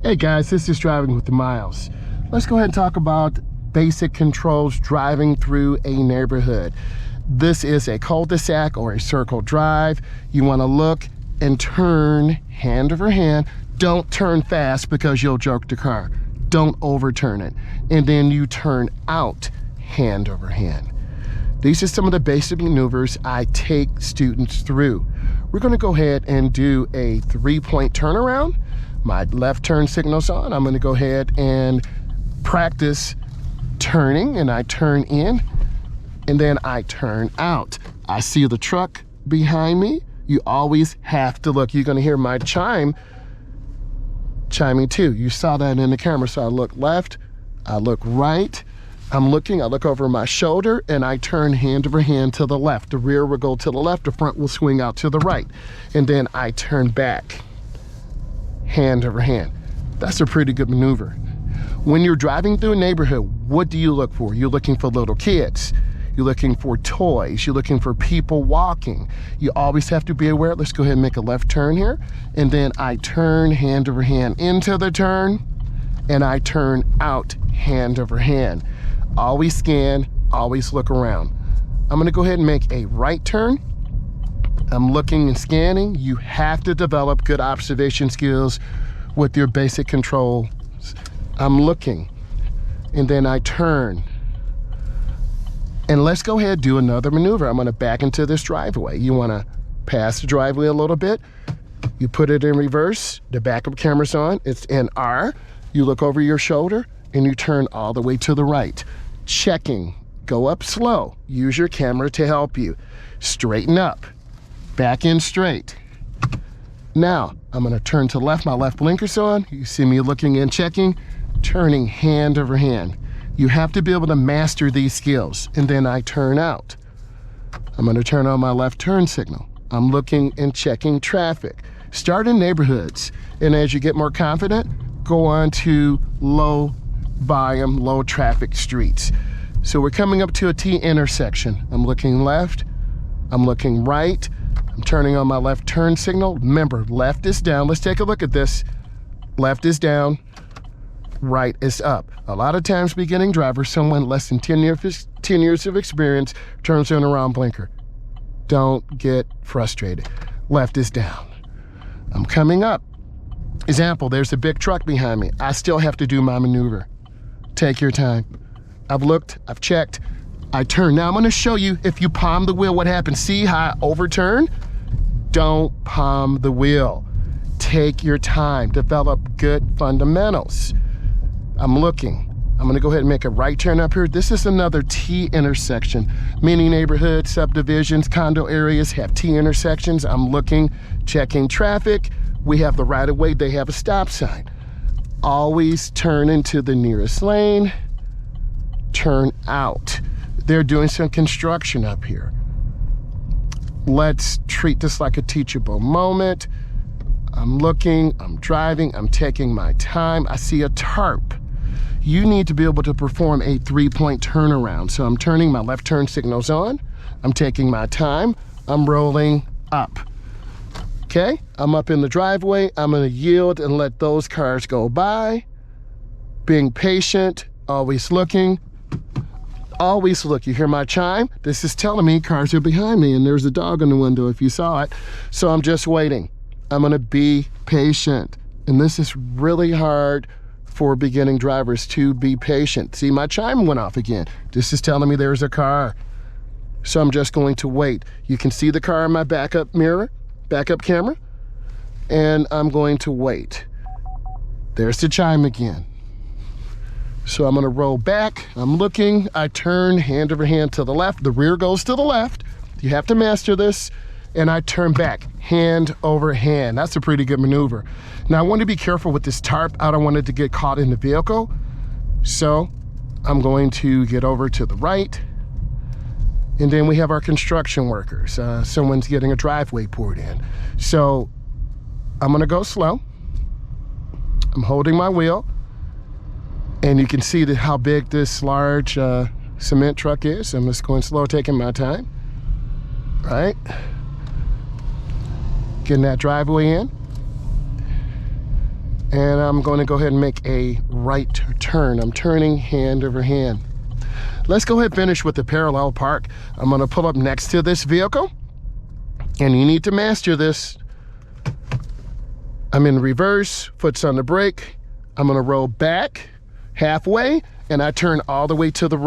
Hey guys, this is Driving with Myles. Let's go ahead and talk about basic controls driving through a neighborhood. This is a cul-de-sac or a circle drive. You want to look and turn hand over hand. Don't turn fast because you'll jerk the car. Don't overturn it. And then you turn out hand over hand. These are some of the basic maneuvers I take students through. We're going to go ahead and do a 3-point turnaround. My left turn signal's on. I'm going to go ahead and practice turning, and I turn in and then I turn out. I see the truck behind me. You always have to look. You're going to hear my chiming too. You saw that in the camera. So I look left, I look right. I'm looking, I look over my shoulder, and I turn hand over hand to the left. The rear will go to the left, the front will swing out to the right. And then I turn back, hand over hand. That's a pretty good maneuver. When you're driving through a neighborhood, what do you look for? You're looking for little kids. You're looking for toys. You're looking for people walking. You always have to be aware. Let's go ahead and make a left turn here. And then I turn hand over hand into the turn, and I turn out hand over hand. Always scan, always look around. I'm gonna go ahead and make a right turn. I'm looking and scanning. You have to develop good observation skills with your basic control. I'm looking, and then I turn. And let's go ahead and do another maneuver. I'm gonna back into this driveway. You wanna pass the driveway a little bit. You put it in reverse. The backup camera's on, it's in R. You look over your shoulder and you turn all the way to the right. Checking, go up slow. Use your camera to help you. Straighten up, back in straight. Now, I'm gonna turn to the left, my left blinker's on. You see me looking and checking, turning hand over hand. You have to be able to master these skills. And then I turn out. I'm gonna turn on my left turn signal. I'm looking and checking traffic. Start in neighborhoods, and as you get more confident, go on to low volume, low traffic streets. So we're coming up to a T intersection. I'm looking left, I'm looking right, I'm turning on my left turn signal. Remember, left is down. Let's take a look at this. Left is down, right is up. A lot of times beginning drivers, someone less than 10 years of experience, turns on a wrong blinker. Don't get frustrated. Left is down. I'm coming up. Example, there's a big truck behind me. I still have to do my maneuver. Take your time. I've looked, I've checked, I turn. Now I'm gonna show you if you palm the wheel, what happens. See how I overturn? Don't palm the wheel. Take your time, develop good fundamentals. I'm looking. I'm gonna go ahead and make a right turn up here. This is another T intersection. Many neighborhoods, subdivisions, condo areas have T intersections. I'm looking, checking traffic. We have the right of way, they have a stop sign. Always turn into the nearest lane, turn out. They're doing some construction up here. Let's treat this like a teachable moment. I'm looking, I'm driving, I'm taking my time. I see a tarp. You need to be able to perform a 3-point turnaround. So I'm turning, my left turn signal's on. I'm taking my time, I'm rolling up. Okay, I'm up in the driveway. I'm gonna yield and let those cars go by. Being patient, always looking. Always look. You hear my chime? This is telling me cars are behind me, and there's a dog in the window if you saw it. So I'm just waiting. I'm gonna be patient. And this is really hard for beginning drivers to be patient. See, my chime went off again. This is telling me there's a car. So I'm just going to wait. You can see the car in my backup mirror, backup camera, and I'm going to wait. There's the chime again. So I'm gonna roll back, I'm looking, I turn hand over hand to the left, the rear goes to the left, you have to master this, and I turn back, hand over hand. That's a pretty good maneuver. Now I want to be careful with this tarp. I don't want it to get caught in the vehicle. So I'm going to get over to the right, and then we have our construction workers. Someone's getting a driveway poured in. So I'm gonna go slow. I'm holding my wheel, and you can see how big this large cement truck is. I'm just going slow, taking my time, right? Getting that driveway in. and I'm going to go ahead and make a right turn. I'm turning hand over hand. Let's go ahead and finish with the parallel park. I'm going to pull up next to this vehicle, and you need to master this. I'm in reverse, foot's on the brake. I'm going to roll back halfway, and I turn all the way to the right.